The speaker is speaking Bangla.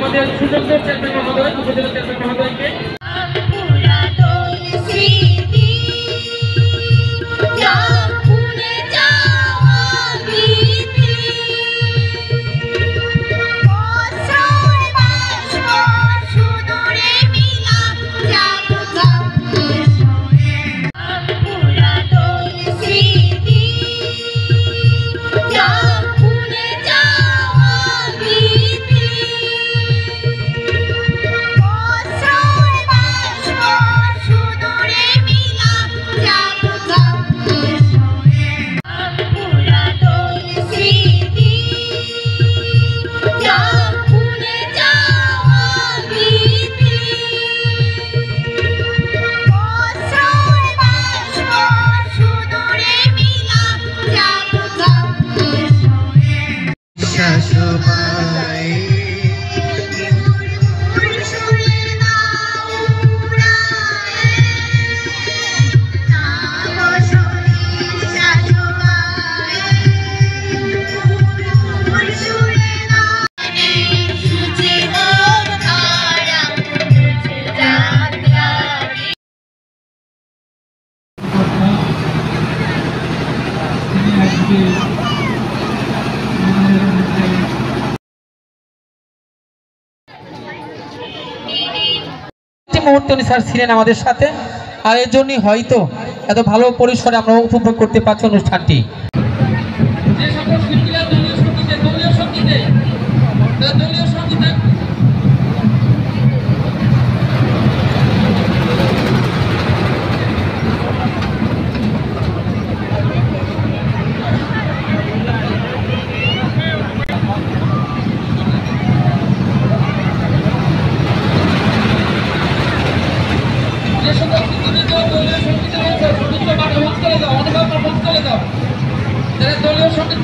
আমাদের সুযোগ্য চেয়ারম্যান মহোদয়, উপজেলা চেয়ারম্যান মহোদয়কে মুহূর্তে উনি স্যার ছিলেন আমাদের সাথে, আর এর জন্যই হয়তো এত ভালো পরিসরে আমরা উপভোগ করতে পারছি অনুষ্ঠানটি। দলীয় সঙ্গীত